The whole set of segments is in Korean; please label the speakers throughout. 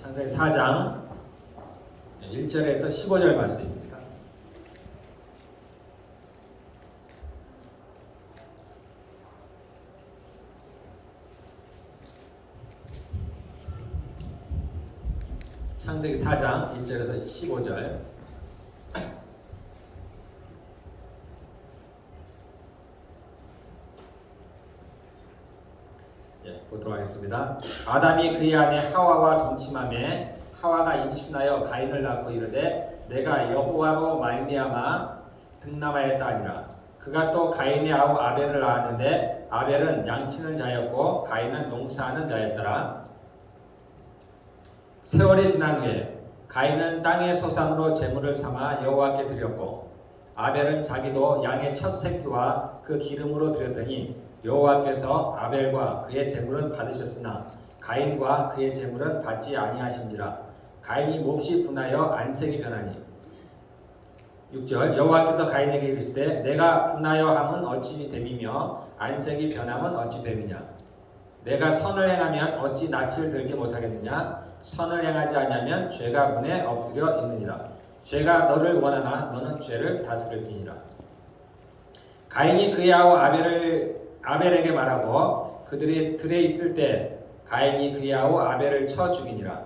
Speaker 1: 창세기 4장 1절에서 15절 말씀입니다. 창세기 4장 1절에서 15절. 보도록 하겠습니다. 아담이 그의 아내 하와와 동침하매 하와가 임신하여 가인을 낳고 이르되 내가 여호와로 말미암아 등남하였다 하니라. 그가 또 가인의 아우 아벨을 낳았는데 아벨은 양치는 자였고 가인은 농사하는 자였더라. 세월이 지난 후에 가인은 땅의 소산으로 제물을 삼아 여호와께 드렸고 아벨은 자기도 양의 첫 새끼와 그 기름으로 드렸더니 여호와께서 아벨과 그의 제물은 받으셨으나 가인과 그의 제물은 받지 아니하신지라. 가인이 몹시 분하여 안색이 변하니 6절 여호와께서 가인에게 이르시되 내가 분하여 함은 어찌 됨이며 안색이 변함은 어찌 됨이냐. 내가 선을 행하면 어찌 낯을 들지 못하겠느냐. 선을 행하지 아니하면 죄가 문에 엎드려 있느니라. 죄가 너를 원하나 너는 죄를 다스릴지니라. 가인이 그의 아우 아벨에게 말하고 그들이 들에 있을 때 가인이 그의 아우 아벨을 쳐 죽이니라.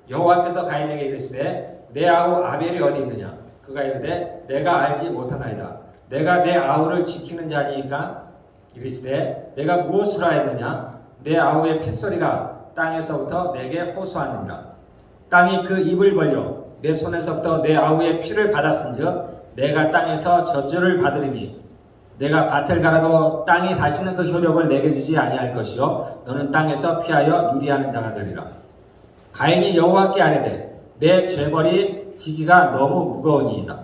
Speaker 1: 여호와께서 가인에게 이르시되 내 아우 아벨이 어디 있느냐. 그가 이르되 내가 알지 못하나이다. 내가 내 아우를 지키는 자니까. 이르시되 내가 무엇을 하였느냐. 내 아우의 핏소리가 땅에서부터 내게 호소하느니라. 땅이 그 입을 벌려 내 손에서부터 내 아우의 피를 받았은즉 내가 땅에서 저주를 받으리니 내가 밭을 갈아도 땅이 다시는 그 효력을 내게 주지 아니할 것이요 너는 땅에서 피하여 유리하는 자가 되리라. 가인이 여호와께 아뢰되 내 죄벌이 지기가 너무 무거우니이다.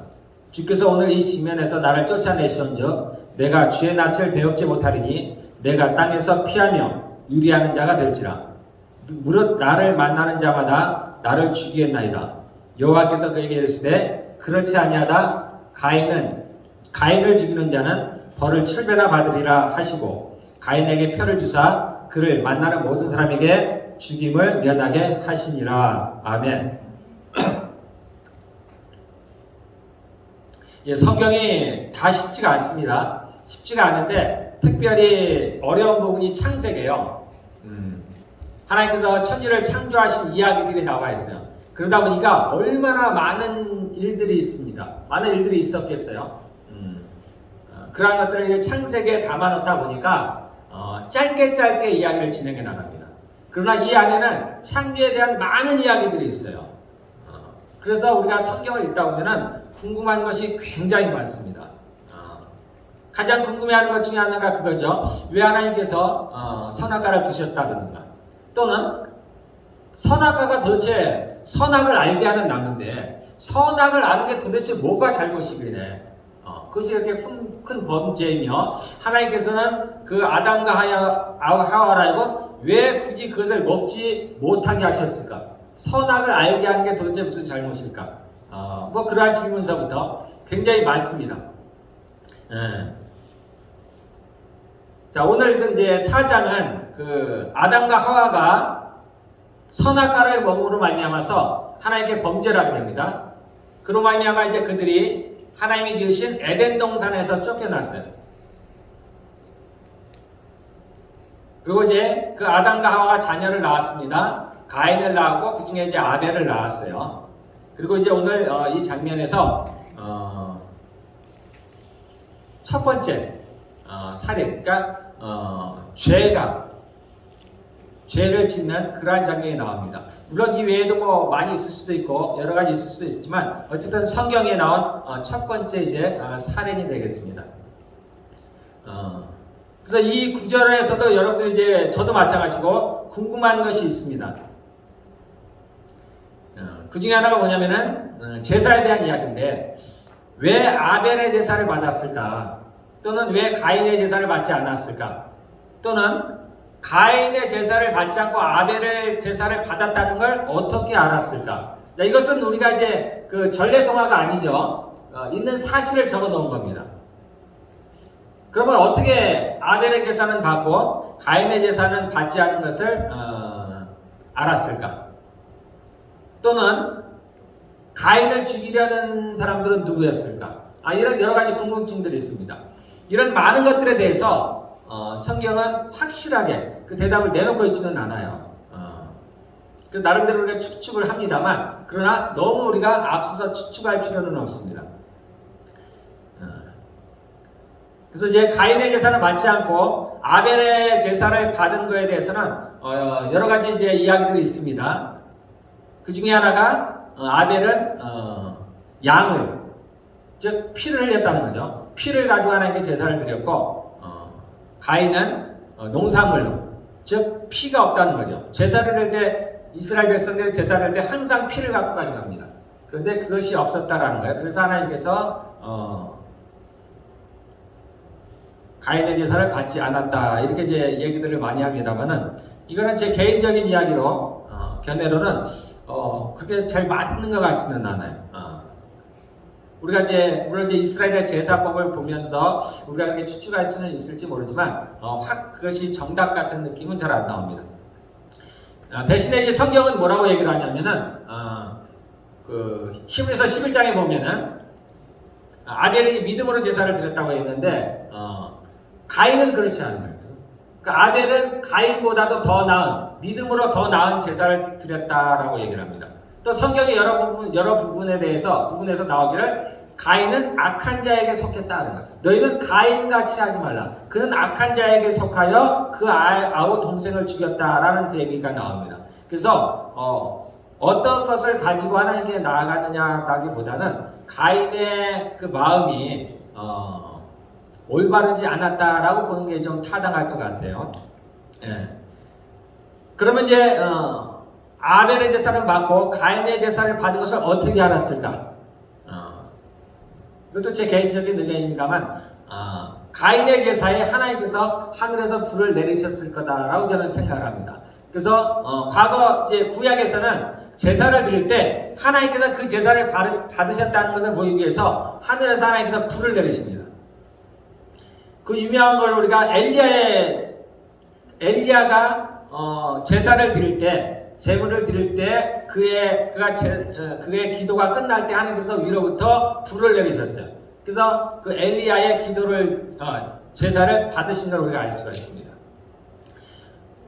Speaker 1: 주께서 오늘 이 지면에서 나를 쫓아내시온즉 내가 주의 낯을 배웁지 못하리니 내가 땅에서 피하며 유리하는 자가 될지라. 무릇 나를 만나는 자마다 나를 죽이겠나이다. 여호와께서 그에게 이르시되 그렇지 아니하다. 가인을 죽이는 자는 벌을 7배나 받으리라 하시고 가인에게 표를 주사 그를 만나는 모든 사람에게 죽임을 면하게 하시니라. 아멘. 성경이 다 쉽지가 않습니다. 쉽지가 않은데 특별히 어려운 부분이 창세기예요. 하나님께서 천지를 창조하신 이야기들이 나와 있어요. 그러다 보니까 얼마나 많은 일들이 있습니다. 많은 일들이 있었겠어요. 그러한 것들을 창세기에 담아놓다 보니까 짧게 이야기를 진행해 나갑니다. 그러나 이 안에는 창조에 대한 많은 이야기들이 있어요. 그래서 우리가 성경을 읽다 보면 궁금한 것이 굉장히 많습니다. 가장 궁금해하는 것 중에 하나가 그거죠. 왜 하나님께서 선악과를 두셨다든가 또는 선악과가 도대체 선악을 알게 하는 나무인데 선악을 아는 게 도대체 뭐가 잘못이길래 그것이 이렇게 큰 범죄이며 하나님께서는 그 아담과 하와라고 왜 굳이 그것을 먹지 못하게 하셨을까? 선악을 알게 한 게 도대체 무슨 잘못일까? 뭐 그러한 질문서부터 굉장히 많습니다. 자, 오늘 이제 4장은 그 아담과 하와가 선악과를 먹음으로 말미암아서 하나님께 범죄를 하게 됩니다. 그로 말미암아 이제 그들이 하나님이 지으신 에덴 동산에서 쫓겨났어요. 그리고 이제 그 아담과 하와가 자녀를 낳았습니다. 가인을 낳았고 그 중에 이제 아벨을 낳았어요. 그리고 이제 오늘 이 장면에서 첫 번째 살인, 그러니까 죄를 짓는 그러한 장면이 나옵니다. 물론 이 외에도 뭐 많이 있을 수도 있고 여러 가지 있을 수도 있지만 어쨌든 성경에 나온 첫 번째 이제 살인이 되겠습니다. 그래서 이 구절에서도 여러분들 이제 저도 마찬가지고 궁금한 것이 있습니다. 그 중에 하나가 뭐냐면은 제사에 대한 이야기인데 왜 아벨의 제사를 받았을까? 또는 왜 가인의 제사를 받지 않았을까? 또는 가인의 제사를 받지 않고 아벨의 제사를 받았다는 걸 어떻게 알았을까? 이것은 우리가 이제 그 전래동화가 아니죠. 있는 사실을 적어 놓은 겁니다. 그러면 어떻게 아벨의 제사는 받고 가인의 제사는 받지 않은 것을 알았을까? 또는 가인을 죽이려는 사람들은 누구였을까? 이런 여러 가지 궁금증들이 있습니다. 이런 많은 것들에 대해서 성경은 확실하게 그 대답을 내놓고 있지는 않아요. 그래서 나름대로 우리가 추측을 합니다만, 그러나 너무 우리가 앞서서 추측할 필요는 없습니다. 그래서 이제 가인의 제사를 받지 않고 아벨의 제사를 받은 것에 대해서는 여러 가지 이제 이야기들이 있습니다. 그 중에 하나가 아벨은 양을, 즉 피를 흘렸다는 거죠. 피를 가지고 하나님께 제사를 드렸고, 가인은 농산물로, 즉 피가 없다는 거죠. 제사를 드릴 때 이스라엘 백성들이 제사를 할 때 항상 피를 갖고 가져갑니다. 그런데 그것이 없었다라는 거예요. 그래서 하나님께서 가인의 제사를 받지 않았다, 이렇게 이제 얘기들을 많이 합니다만은, 이거는 제 개인적인 이야기로 견해로는 그렇게 잘 맞는 것 같지는 않아요. 우리가 이제 물론 이제 이스라엘의 제사법을 보면서 우리가 그렇게 추측할 수는 있을지 모르지만 확 그것이 정답 같은 느낌은 잘 안 나옵니다. 대신에 이제 성경은 뭐라고 얘기를 하냐면은 그 히브리서 11장에 보면은 아벨이 믿음으로 제사를 드렸다고 했는데 가인은 그렇지 않은 거예요. 그러니까 아벨은 가인보다도 더 나은, 믿음으로 더 나은 제사를 드렸다라고 얘기를 합니다. 또 성경의 여러 부분에서 나오기를 가인은 악한 자에게 속했다는 거예요. 너희는 가인같이 하지 말라. 그는 악한 자에게 속하여 그 아우 동생을 죽였다라는 그 얘기가 나옵니다. 그래서 어떤 것을 가지고 하나님께 나아가느냐라기보다는 가인의 그 마음이 올바르지 않았다라고 보는 게 좀 타당할 것 같아요. 예. 그러면 이제 아벨의 제사를 받고 가인의 제사를 받은 것을 어떻게 알았을까? 이것도 제 개인적인 의견입니다만, 가인의 제사에 하나님께서 하늘에서 불을 내리셨을 거다라고 저는 생각을 합니다. 그래서 과거 이제 구약에서는 제사를 드릴 때 하나님께서 그 제사를 받으셨다는 것을 보이기 위해서 하늘에서 하나님께서 불을 내리십니다. 그 유명한 걸 우리가 엘리야가 제사를 드릴 때, 제물을 드릴 때 그의 기도가 끝날 때 하나님께서 위로부터 불을 내리셨어요. 그래서 그 엘리야의 기도를 제사를 받으신 걸 우리가 알 수가 있습니다.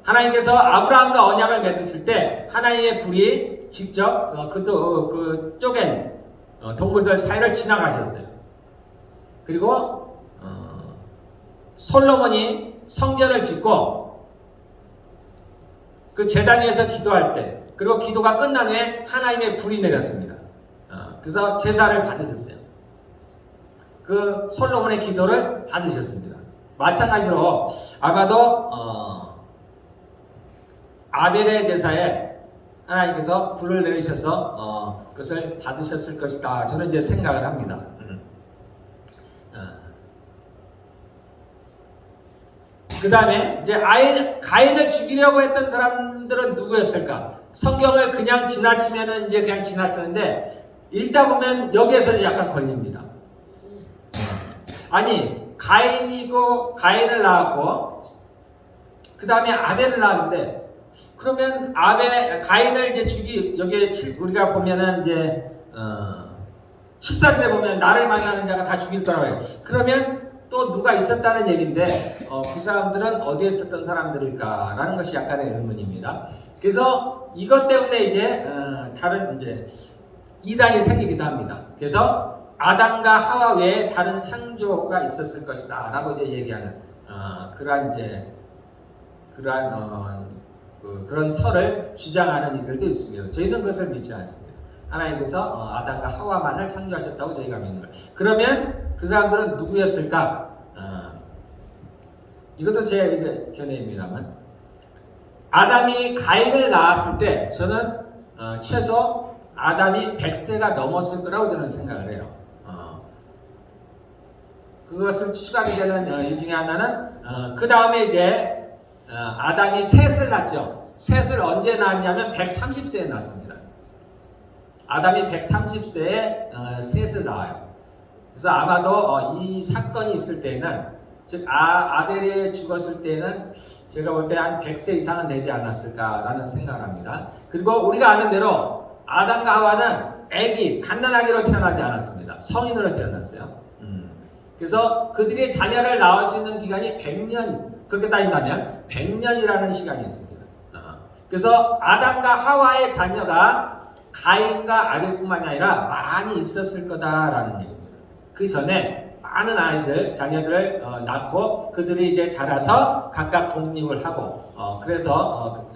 Speaker 1: 하나님께서 아브라함과 언약을 맺으실 때 하나님의 불이 직접 그 쪼갠 동물들 사이를 지나가셨어요. 그리고 솔로몬이 성전을 짓고 그 제단 위에서 기도할 때, 그리고 기도가 끝난 후에 하나님의 불이 내렸습니다. 그래서 제사를 받으셨어요. 그 솔로몬의 기도를 받으셨습니다. 마찬가지로 아마도 아벨의 제사에 하나님께서 불을 내리셔서 그것을 받으셨을 것이다, 저는 이제 생각을 합니다. 그 다음에 이제 가인을 죽이려고 했던 사람들은 누구였을까? 성경을 그냥 지나치면은 이제 그냥 지나치는데, 읽다 보면 여기에서 약간 걸립니다. 아니, 가인을 낳았고, 그 다음에 아벨을 낳았는데, 그러면 가인을 이제 여기에 우리가 보면은 이제 14절에 보면 나를 만나는 자가 다 죽일 거라고 해요. 그러면 또 누가 있었다는 얘기인데 그 사람들은 어디에 있었던 사람들일까라는 것이 약간의 의문입니다. 그래서 이것 때문에 이제 다른 이제 이단이 생기기도 합니다. 그래서 아담과 하와 외에 다른 창조가 있었을 것이다라고 이제 얘기하는 그런 설을 주장하는 이들도 있습니다. 저희는 그것을 믿지 않습니다. 하나님께서 아담과 하와만을 창조하셨다고 저희가 믿는 거예요. 그러면 그 사람들은 누구였을까? 이것도 제 견해입니다만, 아담이 가인을 낳았을 때 저는 최소 아담이 100세가 넘었을 거라고 저는 생각을 해요. 그것을 추측하게 되는 이유 중에 하나는 그 다음에 이제 아담이 셋을 낳죠. 셋을 언제 낳았냐면 130세에 낳습니다. 아담이 130세에 셋을 낳아요. 그래서 아마도 이 사건이 있을 때는, 즉 아벨이 죽었을 때는 제가 볼 때 한 100세 이상은 되지 않았을까라는 생각을 합니다. 그리고 우리가 아는 대로 아담과 하와는 애기, 갓난아기로 태어나지 않았습니다. 성인으로 태어났어요. 그래서 그들이 자녀를 낳을 수 있는 기간이 100년, 그렇게 따진다면 100년이라는 시간이 있습니다. 그래서 아담과 하와의 자녀가 가인과 아벨뿐만이 아니라 많이 있었을 거다라는 얘기입니다. 그 전에 많은 아이들, 자녀들을 낳고 그들이 이제 자라서 각각 독립을 하고 그래서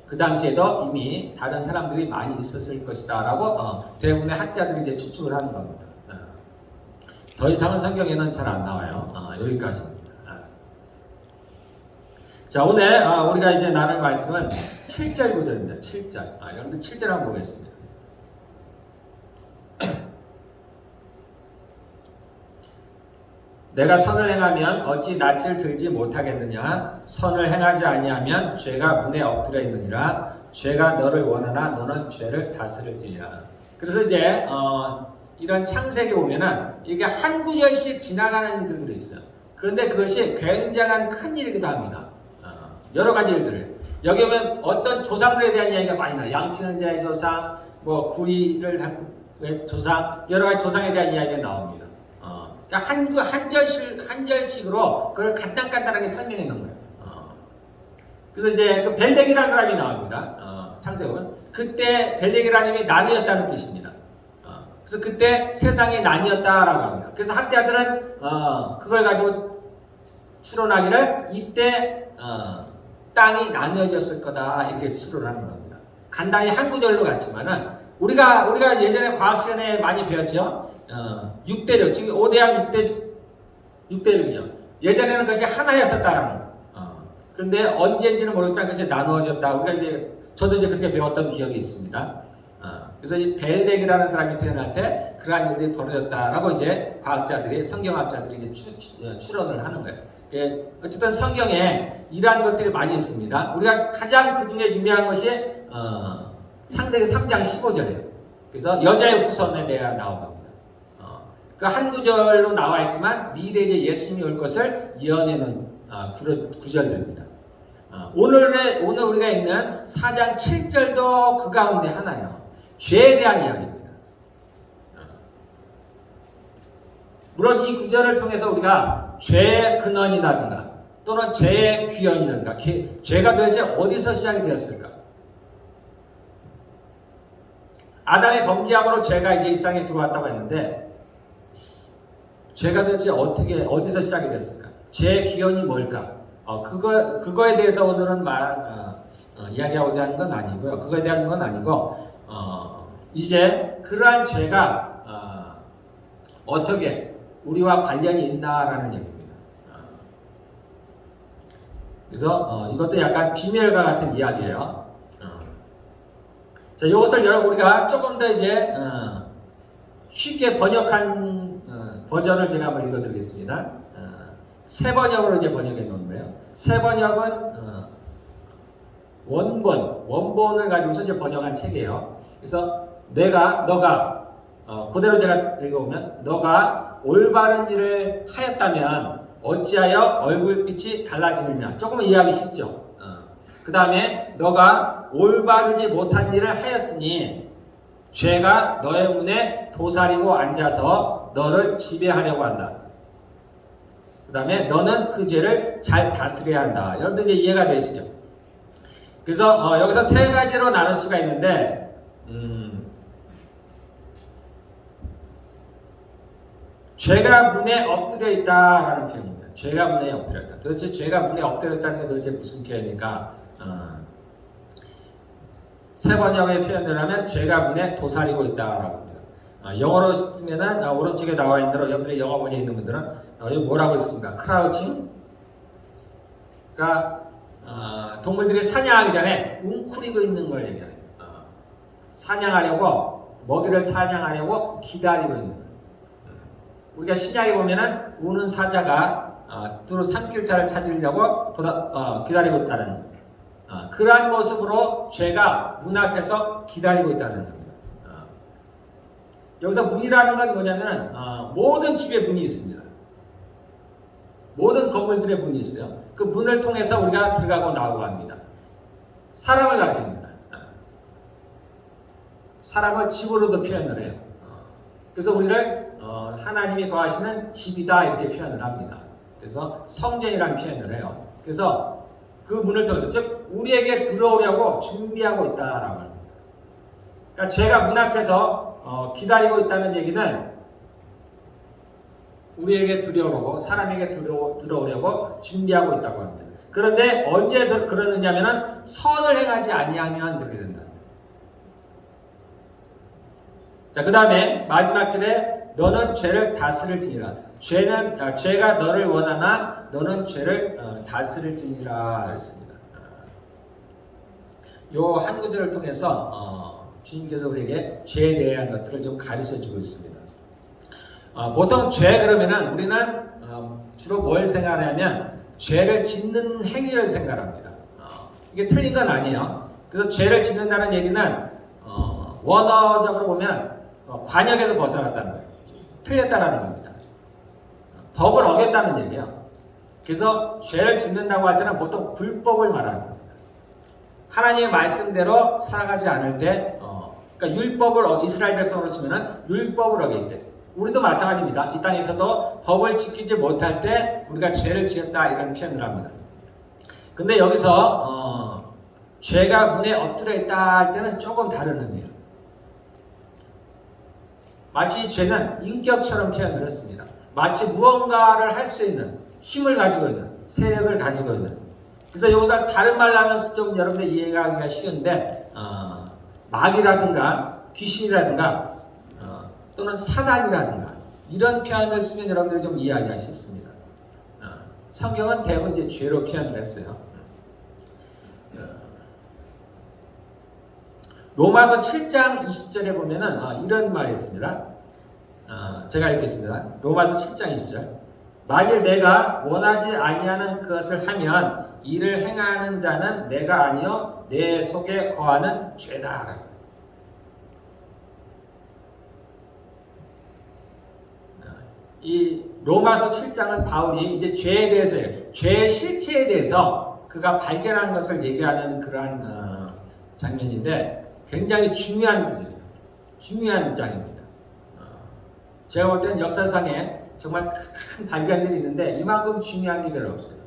Speaker 1: 그 당시에도 이미 다른 사람들이 많이 있었을 것이다라고 대부분의 학자들이 이제 추측을 하는 겁니다. 더 이상은 성경에는 잘 안 나와요. 여기까지입니다. 자, 오늘 우리가 이제 나눌 말씀은 7절 구절입니다. 7절. 여러분들 7절 한번 보겠습니다. 내가 선을 행하면 어찌 낯을 들지 못하겠느냐? 선을 행하지 아니하면 죄가 문에 엎드려 있느니라. 죄가 너를 원하나 너는 죄를 다스릴지니라. 그래서 이제 이런 창세기 보면은 이게 한 구절씩 지나가는 글들이 있어요. 그런데 그것이 굉장한 큰 일이기도 합니다. 여러 가지 일들을. 여기 보면 어떤 조상들에 대한 이야기가 많이 나요. 양치는 자의 조상, 뭐 구리를 조상, 여러 가지 조상에 대한 이야기가 나옵니다. 그러니까 한 절씩으로 그걸 간단하게 설명해 놓은 거예요. 그래서 이제 그 벨렉이라는 사람이 나옵니다. 창세기 보면 그때 벨렉이라는 이름이 나뉘었다는 뜻입니다. 그래서 그때 세상이 나뉘었다라고 합니다. 그래서 학자들은 그걸 가지고 추론하기를 이때 땅이 나뉘어졌을 거다 이렇게 추론을 하는 겁니다. 간단히 한 구절로 같지만은 우리가 예전에 과학 시간에 많이 배웠죠. 6대륙, 지금 5대양 6대륙이죠. 예전에는 그것이 하나였었다라는 거. 그런데 언제인지는 모르겠지만 그것이 나누어졌다. 우리가 이제 저도 이제 그렇게 배웠던 기억이 있습니다. 그래서 이 벨렉이라는 사람이 태어날 때 그러한 일이 벌어졌다라고 이제 과학자들이, 성경학자들이 이제 추론을 하는 거예요. 어쨌든 성경에 이러한 것들이 많이 있습니다. 우리가 가장 그 중에 유명한 것이 창세기 3장 15절이에요. 그래서 여자의 후손에 대해 나온 겁니다. 그 한 구절로 나와 있지만 미래에 이제 예수님이 올 것을 예언해놓은 구절들입니다. 오늘 우리가 읽는 4장 7절도 그 가운데 하나예요. 죄에 대한 이야기입니다. 물론 이 구절을 통해서 우리가 죄의 근원이라든가 또는 죄의 귀현이라든가 죄가 도대체 어디서 시작이 되었을까? 아담의 범죄함으로 죄가 이제 이 세상에 들어왔다고 했는데 죄가 도대체 어디서 시작이 됐을까? 죄의 기원이 뭘까? 그거에 대해서 오늘은 이야기하고자 하는 건 아니고요. 그거에 대한 건 아니고, 이제 그러한 죄가 어떻게 우리와 관련이 있나라는 얘기입니다. 그래서 이것도 약간 비밀과 같은 이야기예요. 자, 이것을 우리가 조금 더 이제 쉽게 번역한 버전을 제가 한번 읽어드리겠습니다. 새 번역으로 이제 번역해 놓은 거예요. 새 번역은 원본을 가지고서 이제 번역한 책이에요. 그래서 너가 그대로 제가 읽어보면 너가 올바른 일을 하였다면 어찌하여 얼굴빛이 달라지느냐. 조금은 이해하기 쉽죠. 그 다음에 너가 올바르지 못한 일을 하였으니 죄가 너의 문에 도사리고 앉아서 너를 지배하려고 한다. 그 다음에 너는 그 죄를 잘 다스려야 한다. 여러분들 이제 이해가 되시죠? 그래서 여기서 세 가지로 나눌 수가 있는데 죄가 문에 엎드려 있다라는 표현입니다. 죄가 문에 엎드려 있다. 도대체 죄가 문에 엎드려 있다는 게 도대체 무슨 표현일까? 새 번역의 표현을 하면 죄가 문에 도사리고 있다라고 합니다. 영어로 쓰면은 오른쪽에 나와 있는 대로 여러분들이 영어 번역에 있는 분들은 여기 뭐라고 있습니까? 크라우칭. 그러니까 동물들이 사냥하기 전에 웅크리고 있는 걸 얘기합니다. 사냥하려고 먹이를 사냥하려고 기다리고 있는 거예요. 우리가 신약에 보면은 우는 사자가 두루 산길자를 찾으려고 기다리고 있다는 그러한 모습으로 죄가 문 앞에서 기다리고 있다는 겁니다. 여기서 문이라는 건 뭐냐면 모든 집에 문이 있습니다. 모든 건물들에 문이 있어요. 그 문을 통해서 우리가 들어가고 나오고 합니다. 사람을 가리킵니다. 사람을 집으로도 표현을 해요. 그래서 우리를 하나님이 거하시는 집이다 이렇게 표현을 합니다. 그래서 성전이라는 표현을 해요. 그래서 그 문을 통해서 즉 우리에게 들어오려고 준비하고 있다라고 합니다. 그러니까 죄가 문 앞에서 기다리고 있다는 얘기는 우리에게 들어오려고 사람에게 들어오려고 준비하고 있다고 합니다. 그런데 언제 그러느냐 하면 선을 행하지 아니하면 그렇게 된다. 자, 그 다음에 마지막 절에 너는 죄를 다스릴지니라. 죄가 너를 원하나 너는 죄를 다스릴지니라 했습니다. 요 한 구절을 통해서 주님께서 우리에게 죄에 대한 것들을 좀 가르쳐주고 있습니다. 보통 죄 그러면은 우리는 주로 뭘 생각하냐면 죄를 짓는 행위를 생각합니다. 이게 틀린 건 아니에요. 그래서 죄를 짓는다는 얘기는 원어적으로 보면 관역에서 벗어났다는 거예요. 틀렸다라는 겁니다. 법을 어겼다는 얘기예요. 그래서 죄를 짓는다고 할 때는 보통 불법을 말하는 겁니다. 하나님의 말씀대로 살아가지 않을 때, 그러니까 율법을 이스라엘 백성으로 치면은 율법을 어길 때, 우리도 마찬가지입니다. 이 땅에서도 법을 지키지 못할 때 우리가 죄를 지었다 이런 표현을 합니다. 근데 여기서 죄가 문에 엎드려 있다 할 때는 조금 다른 의미예요. 마치 죄는 인격처럼 표현을 했습니다. 마치 무언가를 할 수 있는 힘을 가지고 있는 세력을 가지고 있는. 그래서 여기서 다른 말로 하면 좀 여러분들 이해가 하기가 쉬운데 마귀라든가 귀신이라든가 또는 사단이라든가 이런 표현을 쓰면 여러분들이 좀 이해하기가 쉽습니다. 성경은 대부분 이제 죄로 표현을 했어요. 로마서 7장 20절에 보면은 이런 말이 있습니다. 제가 읽겠습니다. 로마서 7장 20절. 만일 내가 원하지 아니하는 그것을 하면 이를 행하는 자는 내가 아니요 내 속에 거하는 죄다. 이 로마서 7장은 바울이 이제 죄에 대해서요, 죄의 실체에 대해서 그가 발견한 것을 얘기하는 그러한 장면인데 굉장히 중요한 구절이에요. 중요한 장입니다. 제가 볼 때는 역사상에 정말 큰 발견들이 있는데 이만큼 중요한 게 별로 없어요.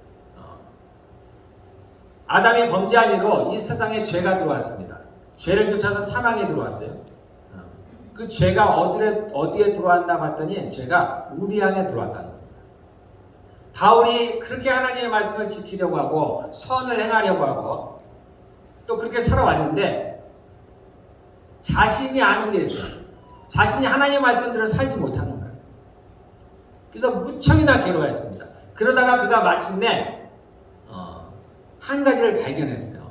Speaker 1: 아담이 범죄한 이후로 이 세상에 죄가 들어왔습니다. 죄를 쫓아서 사망에 들어왔어요. 그 죄가 어디에 들어왔나 봤더니 죄가 우리 안에 들어왔다는 겁니다. 바울이 그렇게 하나님의 말씀을 지키려고 하고 선을 행하려고 하고 또 그렇게 살아왔는데 자신이 아는 게 있어요. 자신이 하나님의 말씀대로 살지 못하는 거예요. 그래서 무척이나 괴로워했습니다. 그러다가 그가 마침내 한 가지를 발견했어요.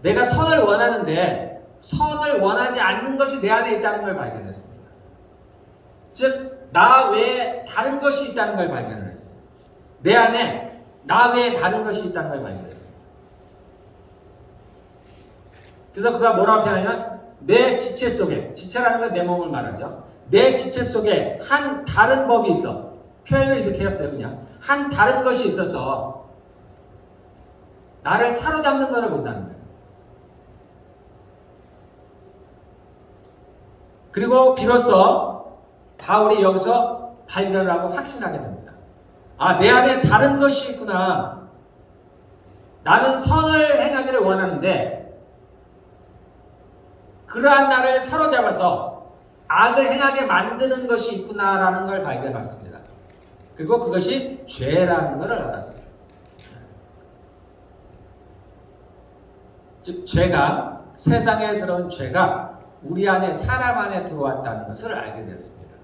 Speaker 1: 내가 선을 원하는데 선을 원하지 않는 것이 내 안에 있다는 걸 발견했습니다. 즉, 나 외에 다른 것이 있다는 걸 발견을 했어요. 내 안에 나 외에 다른 것이 있다는 걸 발견했습니다. 그래서 그가 뭐라고 표현하냐면 내 지체 속에, 지체라는 건 내 몸을 말하죠. 내 지체 속에 한 다른 법이 있어. 표현을 이렇게 했어요. 그냥 한 다른 것이 있어서 나를 사로잡는 것을 본다는 거예요. 그리고 비로소 바울이 여기서 발견을 하고 확신하게 됩니다. 내 안에 다른 것이 있구나. 나는 선을 행하기를 원하는데 그러한 나를 사로잡아서 악을 행하게 만드는 것이 있구나라는 걸 발견했습니다. 그리고 그것이 죄라는 것을 알았어요. 즉 죄가, 세상에 들어온 죄가 우리 안에, 사람 안에 들어왔다는 것을 알게 되었습니다.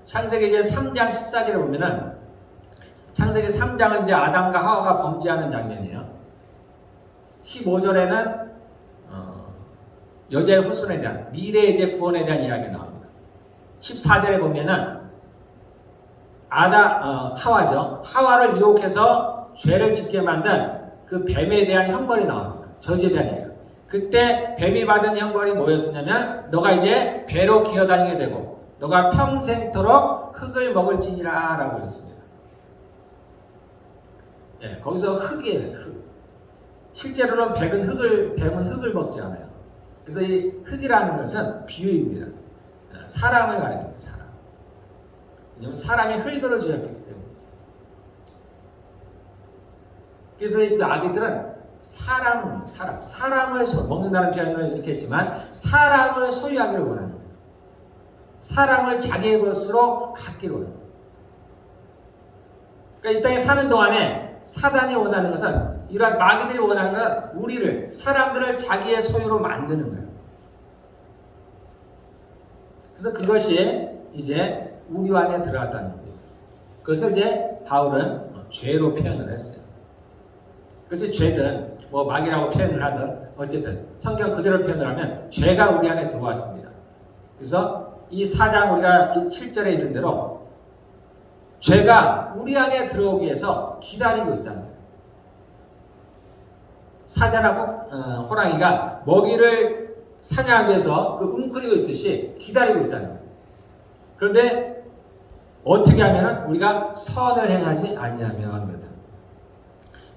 Speaker 1: 창세기 이제 3장 14절에 보면은 창세기 3장은 이제 아담과 하와가 범죄하는 장면이에요. 15절에는 여자의 후손에 대한, 미래의 이제 구원에 대한 이야기가 나옵니다. 14절에 보면은 하와죠. 하와를 유혹해서 죄를 짓게 만든 그 뱀에 대한 형벌이 나옵니다. 저주에 대한 얘기예요. 그때 뱀이 받은 형벌이 뭐였었냐면 너가 이제 배로 기어다니게 되고 너가 평생토록 흙을 먹을지니라 라고 했습니다. 예, 거기서 흙이에요. 흙. 실제로는 뱀은 흙을 먹지 않아요. 그래서 이 흙이라는 것은 비유입니다. 사람을 가리킵니다. 사람. 왜냐하면 사람이 흙으로 지었기 때문에. 그래서 이 아기들은 사람을 먹는다는 표현을 이렇게 했지만 사람을 소유하기를 원하는 거예요. 사람을 자기의 것으로 갖기를 원해요. 그러니까 이 땅에 사는 동안에 사단이 원하는 것은, 이러한 마귀들이 원하는 건 우리를, 사람들을 자기의 소유로 만드는 거예요. 그래서 그것이 이제 우리 안에 들어갔다는 거예요. 그것을 이제 바울은 죄로 표현을 했어요. 그래서 죄든 뭐 마귀라고 표현을 하든 어쨌든 성경 그대로 표현을 하면 죄가 우리 안에 들어왔습니다. 그래서 이 4장 우리가 7절에 있는 대로 죄가 우리 안에 들어오기 위해서 기다리고 있다는 거예요. 사자나 호랑이가 먹이를 사냥하기 위해서 그 웅크리고 있듯이 기다리고 있다는 거예요. 그런데 어떻게 하면 우리가 선을 행하지 아니하면 그렇다.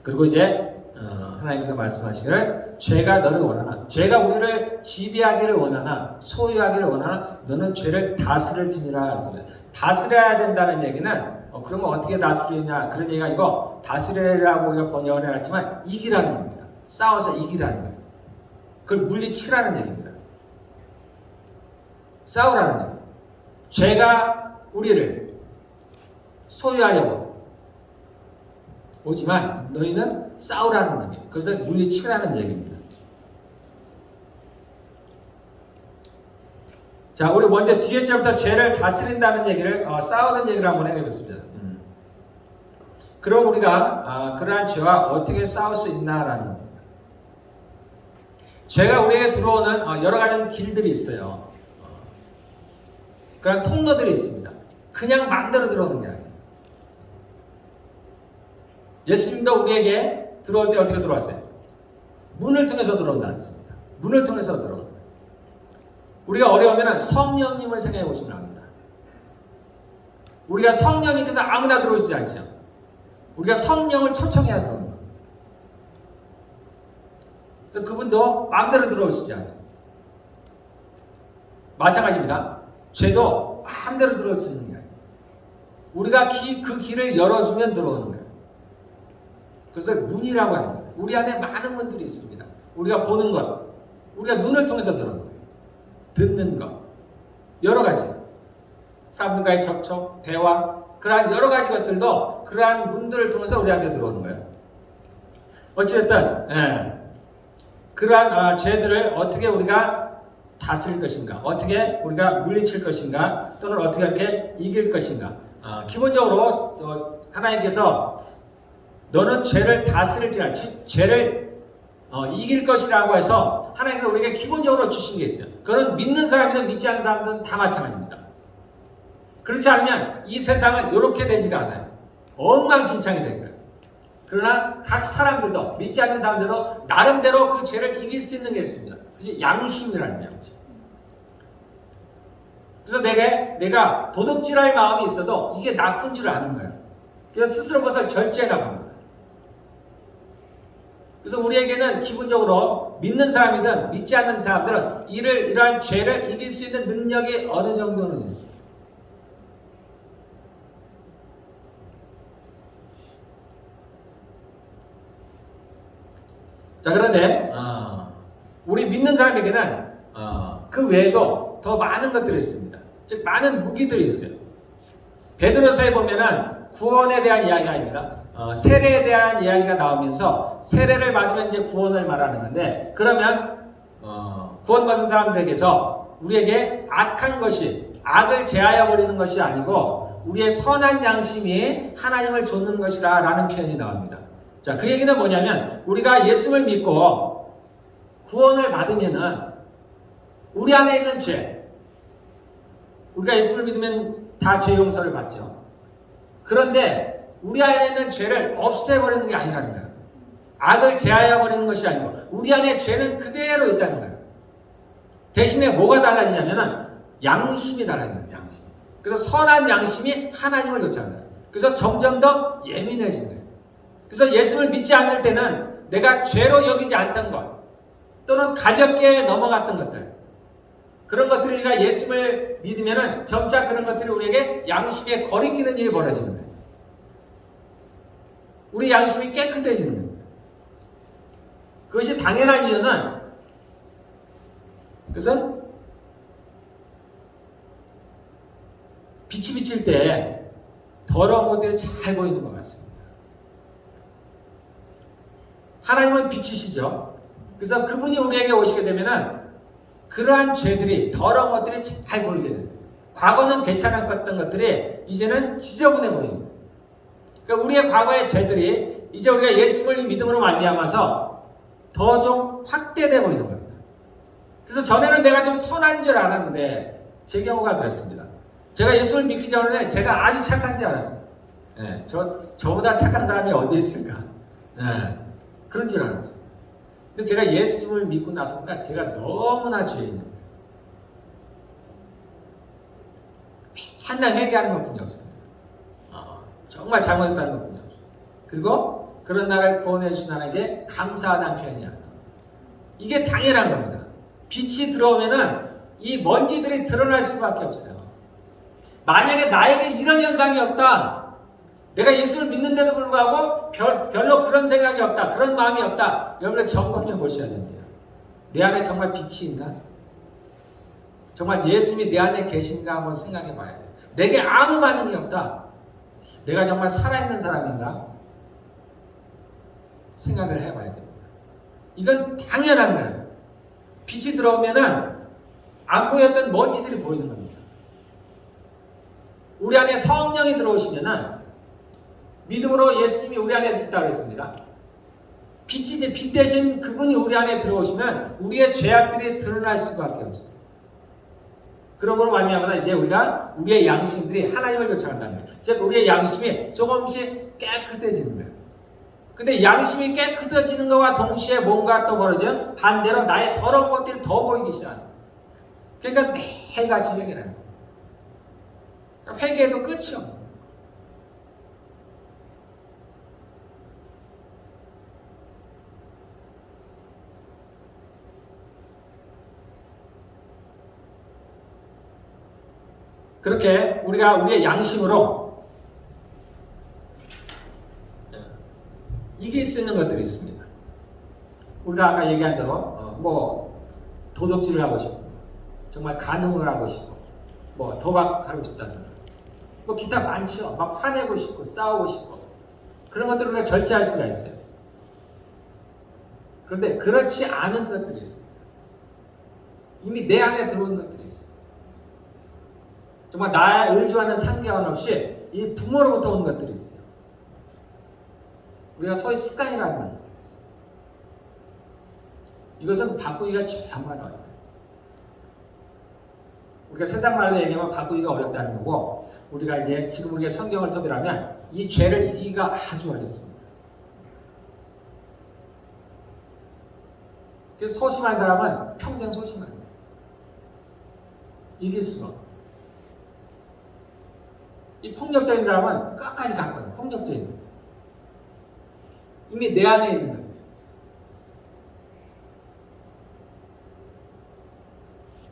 Speaker 1: 그리고 이제 하나님께서 말씀하시기를 죄가 너를 원하나, 죄가 우리를 지배하기를 원하나 소유하기를 원하나 너는 죄를 다스릴지니라 했습니다. 다스려야 된다는 얘기는 그러면 어떻게 다스리냐 그런 얘기가 아니고, 다스리라고 우리가 번역을 해놨지만 이기라는 겁니다. 싸워서 이기라는 거예요. 그걸 물리치라는 얘기입니다. 싸우라는 얘기예요. 죄가 우리를 소유하려고 오지만 너희는 싸우라는 얘기예요. 그래서 물리치라는 얘기입니다. 자, 우리 먼저 뒤에 절부터 죄를 다스린다는 얘기를, 싸우는 얘기를 한번 해보겠습니다. 그럼 우리가 그러한 죄와 어떻게 싸울 수 있나라는 겁니다. 죄가 우리에게 들어오는 여러 가지 길들이 있어요. 그런 통로들이 있습니다. 그냥 마음대로 들어오는 게 아니에요. 예수님도 우리에게 들어올 때 어떻게 들어왔어요? 문을 통해서 들어온다는 것입니다. 문을 통해서 들어온다. 우리가 어려우면 성령님을 생각해 보시면 합니다. 우리가 성령님께서 아무나 들어오시지 않죠. 우리가 성령을 초청해야 들어오는 거예요. 그래서 그분도 마음대로 들어오시지 않아요. 마찬가지입니다. 죄도 마음대로 들어올 수 있는 게 아니에요. 우리가 그 길을 열어주면 들어오는 거예요. 그래서 문이라고 하는 거예요. 우리 안에 많은 문들이 있습니다. 우리가 보는 것, 우리가 눈을 통해서 들어오는 거예요. 듣는 것, 여러 가지 사람들과의 접촉, 대화, 그러한 여러 가지 것들도 그러한 문들을 통해서 우리한테 들어오는 거예요. 어쨌든 그러한 죄들을 어떻게 우리가 다스릴 것인가, 어떻게 우리가 물리칠 것인가, 또는 어떻게 이렇게 이길 것인가. 기본적으로 하나님께서 너는 죄를 다스릴지 않지, 죄를 이길 것이라고 해서 하나님께서 우리에게 기본적으로 주신 게 있어요. 그건 믿는 사람이든 믿지 않는 사람들은 다 마찬가지입니다. 그렇지 않으면 이 세상은 이렇게 되지가 않아요. 엉망진창이 될 거예요. 그러나 각 사람들도, 믿지 않는 사람들도 나름대로 그 죄를 이길 수 있는 게 있습니다. 그게 양심이라는 양심. 그래서 내가 도둑질할 마음이 있어도 이게 나쁜 줄 아는 거예요. 그래서 스스로 그것을 절제해 나갑니다. 그래서 우리에게는 기본적으로 믿는 사람이든 믿지 않는 사람들은 이러한 죄를 이길 수 있는 능력이 어느 정도는 있어요. 자, 그런데 우리 믿는 사람에게는 그 외에도 더 많은 것들이 있습니다. 즉 많은 무기들이 있어요. 베드로서에 보면은 구원에 대한 이야기가 아닙니다. 세례에 대한 이야기가 나오면서 세례를 받으면 이제 구원을 말하는 건데, 그러면 구원받은 사람들에게서 우리에게 악한 것이, 악을 제하여 버리는 것이 아니고 우리의 선한 양심이 하나님을 좇는 것이라 라는 표현이 나옵니다. 자, 그 얘기는 뭐냐면 우리가 예수를 믿고 구원을 받으면은 우리 안에 있는 죄, 우리가 예수를 믿으면 다 죄 용서를 받죠. 그런데 우리 안에 있는 죄를 없애버리는 게 아니라는 거예요. 악을 제하여 버리는 것이 아니고 우리 안에 죄는 그대로 있다는 거예요. 대신에 뭐가 달라지냐면은 양심이 달라지는 거예요. 양심. 그래서 선한 양심이 하나님을 좇는 거예요. 그래서 점점 더 예민해지는 거예요. 그래서 예수를 믿지 않을 때는 내가 죄로 여기지 않던 것, 또는 가볍게 넘어갔던 것들, 그런 것들이 우리가 예수를 믿으면은 점차 그런 것들이 우리에게 양심에 거리끼는 일이 벌어지는 거예요. 우리 양심이 깨끗해지는 거예요. 그것이 당연한 이유는 그것은 빛이 비칠 때 더러운 것들이 잘 보이는 것 같습니다. 하나님은 빛이시죠. 그래서 그분이 우리에게 오시게 되면은 그러한 죄들이, 더러운 것들이 잘 보이게 돼요. 과거는 괜찮았던 것들이 이제는 지저분해 보입니다. 그러니까 우리의 과거의 죄들이 이제 우리가 예수를 믿음으로 말미암아서 더 좀 확대돼 보이는 겁니다. 그래서 전에는 내가 좀 선한 줄 알았는데 제 경우가 그랬습니다. 제가 예수를 믿기 전에 제가 아주 착한 줄 알았어요. 네, 저보다 착한 사람이 어디 있을까? 네, 그런 줄 알았어요. 근데 제가 예수님을 믿고 나서니까 제가 너무나 죄인이에요. 맨날 회개하는 것뿐이 없습니다. 정말 잘못했다는 것뿐이 없어요. 그리고 그런 나라를 구원해 주신 하나님께 감사하다는 표현이야. 이게 당연한 겁니다. 빛이 들어오면은 이 먼지들이 드러날 수밖에 없어요. 만약에 나에게 이런 현상이 없다, 내가 예수를 믿는데도 불구하고 별로 그런 생각이 없다, 그런 마음이 없다, 여러분들 점검해 보셔야 됩니다. 내 안에 정말 빛이 있나? 정말 예수님이 내 안에 계신가 한번 생각해 봐야 돼요. 내게 아무 반응이 없다, 내가 정말 살아있는 사람인가? 생각을 해봐야 됩니다. 이건 당연한 거예요. 빛이 들어오면은 안 보였던 먼지들이 보이는 겁니다. 우리 안에 성령이 들어오시면은 믿음으로 예수님이 우리 안에 있다고 했습니다. 빛이, 빛 대신 그분이 우리 안에 들어오시면 우리의 죄악들이 드러날 수밖에 없어요. 그러므로 말미암아 이제 우리가 우리의 양심들이 하나님을 쫓아간다는 거예요. 즉 우리의 양심이 조금씩 깨끗해지는 거예요. 근데 양심이 깨끗해지는 것과 동시에 뭔가 또 벌어져요. 반대로 나의 더러운 것들이 더 보이기 시작합니다. 그러니까 매일같이 회개를 합니다. 그러니까 회개해도 끝이 없어요. 그렇게 우리가 우리의 양심으로 이길 수 있는 것들이 있습니다. 우리가 아까 얘기한 대로 도둑질을 하고 싶고, 정말 간음을 하고 싶고, 도박하고 싶다든가, 기타 많죠. 막 화내고 싶고 싸우고 싶고 그런 것들을 우리가 절제할 수가 있어요. 그런데 그렇지 않은 것들이 있습니다. 이미 내 안에 들어온 것들이 있어요. 정말 나의 의지와는 상관없이 이 부모로부터 온 것들이 있어요. 우리가 소위 습관이라는 것들이 있어요. 이것은 바꾸기가 정말 어려워요. 우리가 세상 말로 얘기하면 바꾸기가 어렵다는 거고, 우리가 이제 지금 우리가 성경을 통일하면 이 죄를 이기기가 아주 어렵습니다. 그래서 소심한 사람은 평생 소심한 거예요. 이길 수가 없어요. 이 폭력적인 사람은 끝까지 갔거든요. 폭력적인. 이미 내 안에 있는 겁니다.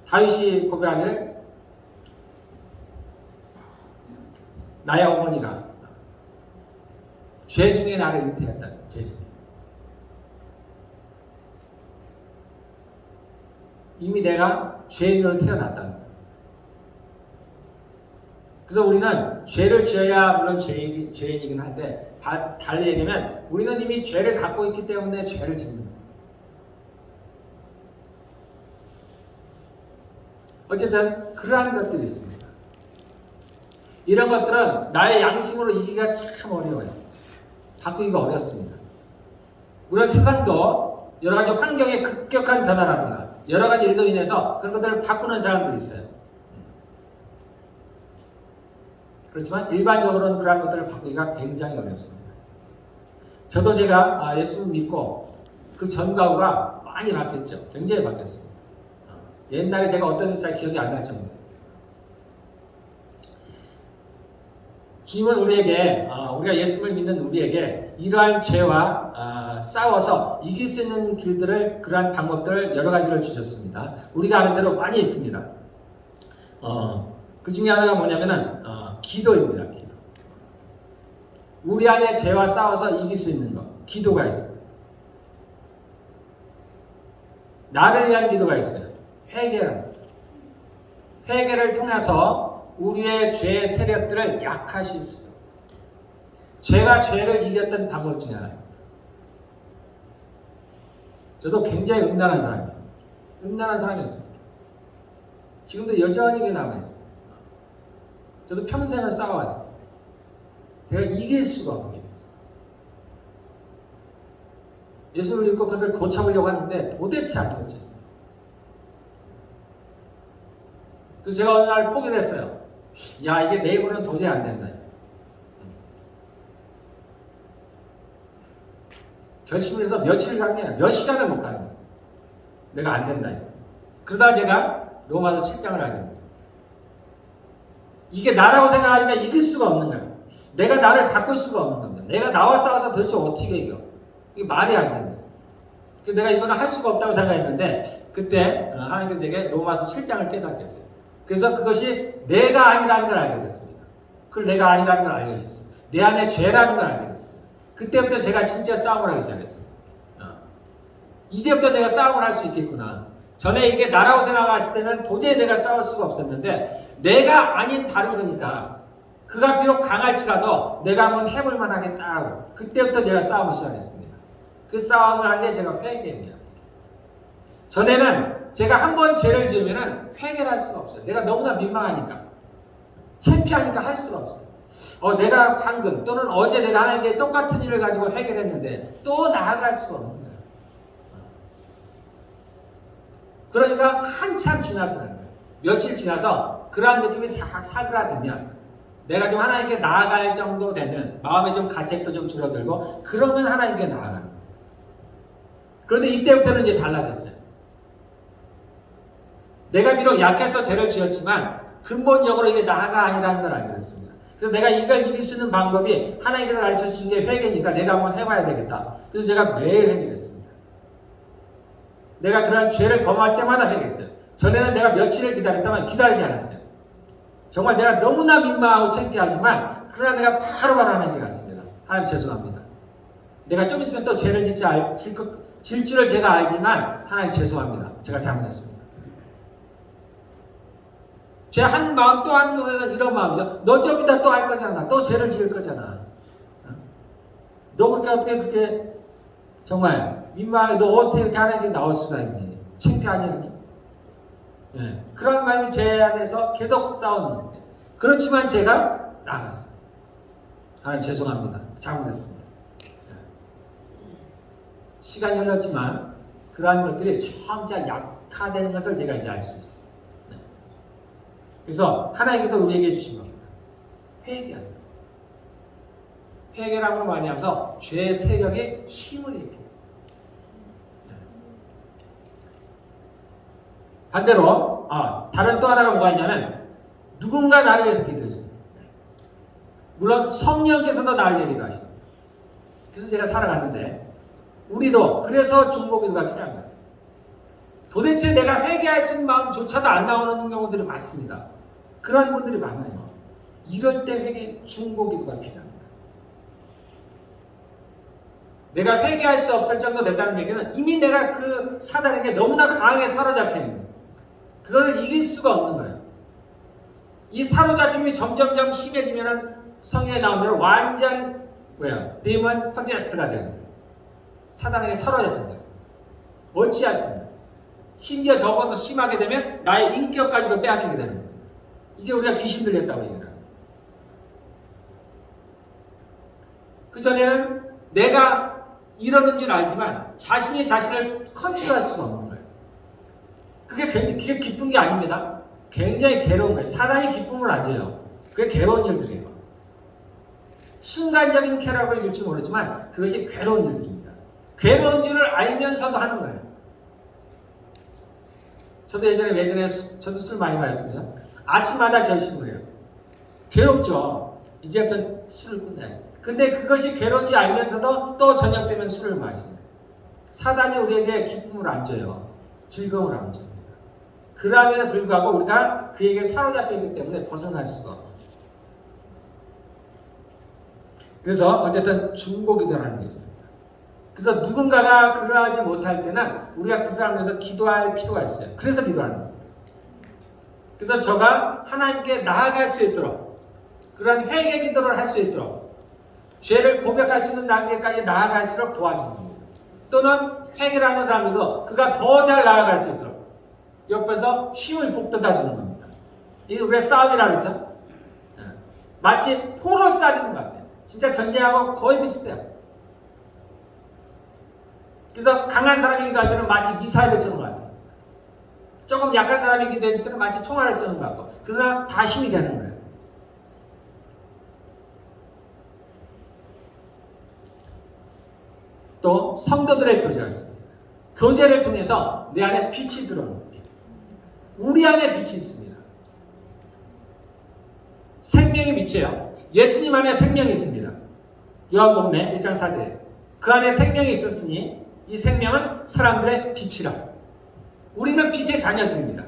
Speaker 1: 다윗이 고백하길, 나의 어머니가 죄 중에 나를 잉태했다. 죄 중에. 이미 내가 죄인으로 태어났다는 거예요. 그래서 우리는 죄를 지어야 물론 죄인이긴 한데, 달리 얘기하면 우리는 이미 죄를 갖고 있기 때문에 죄를 짓는 거예요. 어쨌든 그러한 것들이 있습니다. 이런 것들은 나의 양심으로 이기기가 참 어려워요. 바꾸기가 어렵습니다. 물론 세상도 여러 가지 환경의 급격한 변화라든가 여러 가지 일로 인해서 그런 것들을 바꾸는 사람들이 있어요. 그렇지만 일반적으로는 그런 것들을 바꾸기가 굉장히 어렵습니다. 저도 제가 예수를 믿고 그 전과 후가 많이 바뀌었죠. 굉장히 바뀌었습니다. 옛날에 제가 어떤 일인지 잘 기억이 안 날 정도예요. 주님은 우리에게, 우리가 예수를 믿는 우리에게 우리에게 이러한 죄와 싸워서 이길 수 있는 길들을, 그러한 방법들을 여러 가지를 주셨습니다. 우리가 아는 대로 많이 있습니다. 그 중에 하나가 뭐냐면은 기도입니다. 기도. 우리 안에 죄와 싸워서 이길 수 있는 것, 기도가 있어요. 나를 위한 기도가 있어요. 회개를 통해서 우리의 죄의 세력들을 약화시킬 수 있어요. 죄가 죄를 이겼던 방법 중에 하나예요. 저도 굉장히 음란한 사람이에요. 음란한 사람이었어요. 지금도 여전히 그게 남아있어요. 저도 평생을 싸워왔어요. 내가 이길 수가 없는 게 있어요. 예수를 믿고 그것을 고쳐보려고 하는데 도대체 안 고쳐져요. 그래서 제가 어느 날 포기를 했어요. 야, 이게 내 입으로는 도저히 안 된다. 결심을 해서 며칠 가는 게 아니라 몇 시간을 못 가는 거예요. 내가 안 된다. 그러다 제가 로마서 7장을 하게 됩니다. 이게 나라고 생각하니까 이길 수가 없는 거예요. 내가 나를 바꿀 수가 없는 겁니다. 내가 나와 싸워서 도대체 어떻게 이겨? 이게 말이 안 된다. 그래서 내가 이거는 할 수가 없다고 생각했는데 그때 하나님께서 제게 로마서 7장을 깨닫게 했어요. 그래서 그것이 내가 아니라는 걸 알게 됐습니다. 그걸 내가 아니라는 걸 알려주셨어요. 내 안에 죄라는 걸 알게 됐습니다. 그때부터 제가 진짜 싸움을 하기 시작했어요. 이제부터 내가 싸움을 할 수 있겠구나. 전에 이게 나라고 생각했을 때는 도저히 내가 싸울 수가 없었는데 내가 아닌 다른 거니까 그가 비록 강할지라도 내가 한번 해볼 만하겠다. 그때부터 제가 싸움을 시작했습니다. 그 싸움을 할 때 제가 회개입니다. 전에는 제가 한 번 죄를 지으면 회개를 할 수가 없어요. 내가 너무나 민망하니까. 창피하니까 할 수가 없어요. 내가 방금 또는 어제 내가 하나님께 똑같은 일을 가지고 회개를 했는데 또 나아갈 수가 없는 거예요. 그러니까 한참 지났어요. 며칠 지나서 그러한 느낌이 싹 사그라들면 내가 좀 하나님께 나아갈 정도 되는 마음의 좀 가책도 좀 줄어들고 그러면 하나님께 나아가는 거예요. 그런데 이때부터는 이제 달라졌어요. 내가 비록 약해서 죄를 지었지만 근본적으로 이게 나가 아니라는 걸 알게 됐습니다. 그래서 내가 이걸 이길 수 있는 방법이 하나님께서 가르쳐 주신 게 회개니까 내가 한번 해봐야 되겠다. 그래서 제가 매일 회개를 했습니다. 내가 그런 죄를 범할 때마다 회개했어요. 전에는 내가 며칠을 기다렸다면 기다리지 않았어요. 정말 내가 너무나 민망하고 창피하지만 그러나 내가 바로바로 하나님께 갔습니다. 하나님 죄송합니다. 내가 좀 있으면 또 죄를 질 줄을 제가 알지만 하나님 죄송합니다. 제가 잘못했습니다. 죄 한 마음 또 한 마음은 이런 마음이죠. 너 좀 이따 또 할 거잖아. 또 죄를 지을 거잖아. 너 그렇게 정말 민망하게 너 어떻게 이렇게 하나님께 나올 수가 있니? 창피하지 않니? 네. 그런 마음이 제 안에서 계속 싸우는 거예요. 그렇지만 제가 나갔어요. 하나님 죄송합니다. 잘못했습니다. 네. 시간이 흘렀지만 그러한 것들이 점차 약화되는 것을 제가 이제 알 수 있어요. 네. 그래서 하나님께서 우리에게 주신 겁니다. 회개합니다. 회개를 함으로 많이 하면서 죄의 세력에 힘을 잃게 해요. 반대로 다른 또 하나가 뭐가 있냐면 누군가 나를 위해서 기도했어요. 물론 성령께서도 나를 위해 기도하십니다. 그래서 제가 살아갔는데 우리도 그래서 중보기도가 필요한 거예요. 도대체 내가 회개할 수 있는 마음조차도 안 나오는 경우들이 많습니다. 그런 분들이 많아요. 이럴 때 회개 중보기도가 필요합니다. 내가 회개할 수 없을 정도 된다는 얘기는 이미 내가 그 사단에게 너무나 강하게 사로잡혀 있는 거예요. 그걸 이길 수가 없는 거예요. 이 사로잡힘이 점점점 심해지면 성경에 나온 대로 완전 데몬 포제스트가 되는 거예요. 사단에게 사로잡힌다. 옳지 않습니다. 심지어 더욱더 심하게 되면 나의 인격까지도 빼앗기게 되는 거예요. 이게 우리가 귀신 들렸다고 얘기를 합니다. 그 전에는 내가 이러는 줄 알지만 자신이 자신을 컨트롤할 수가 없는 거예요. 그게 기쁜 게 아닙니다. 굉장히 괴로운 거예요. 사단이 기쁨을 안 줘요. 그게 괴로운 일들이에요. 순간적인 쾌락을 줄지 모르지만 그것이 괴로운 일들입니다. 괴로운 줄을 알면서도 하는 거예요. 저도 예전에 저도 술 많이 마셨습니다. 아침마다 결심을 해요. 괴롭죠. 이제부터 술을 끊어야 돼. 근데 그것이 괴로운지 알면서도 또 저녁 되면 술을 마시는 거예요. 사단이 우리에게 기쁨을 안 줘요. 즐거움을 안 줍니다. 그럼에도 불구하고 우리가 그에게 사로잡혀 있기 때문에 벗어날 수가 없어요. 그래서 어쨌든 중보기도라는 게 있습니다. 그래서 누군가가 그러하지 못할 때는 우리가 그 사람을 위해서 기도할 필요가 있어요. 그래서 기도하는 겁니다. 그래서 저가 하나님께 나아갈 수 있도록 그런 회개 기도를 할 수 있도록 죄를 고백할 수 있는 단계까지 나아갈수록 도와주는 겁니다. 또는 회개를 하는 사람들도 그가 더 잘 나아갈 수 있도록 옆에서 힘을 북돋아 주는 겁니다. 이게 우리가 싸움이라고 그랬죠? 마치 포로 쏴주는 것 같아요. 진짜 전쟁하고 거의 비슷해요. 그래서 강한 사람이 기도할 때는 마치 미사일을 쏘는 것 같아요. 조금 약한 사람이 기도할 때는 마치 총알을 쏘는 것 같고, 그러나 다 힘이 되는 거예요. 또 성도들의 교제가 있습니다. 교제를 통해서 내 안에 빛이 들어오는 거예요. 우리 안에 빛이 있습니다. 생명의 빛이에요. 예수님 안에 생명이 있습니다. 요한복음의 1장 4절에 그 안에 생명이 있었으니 이 생명은 사람들의 빛이라. 우리는 빛의 자녀들입니다.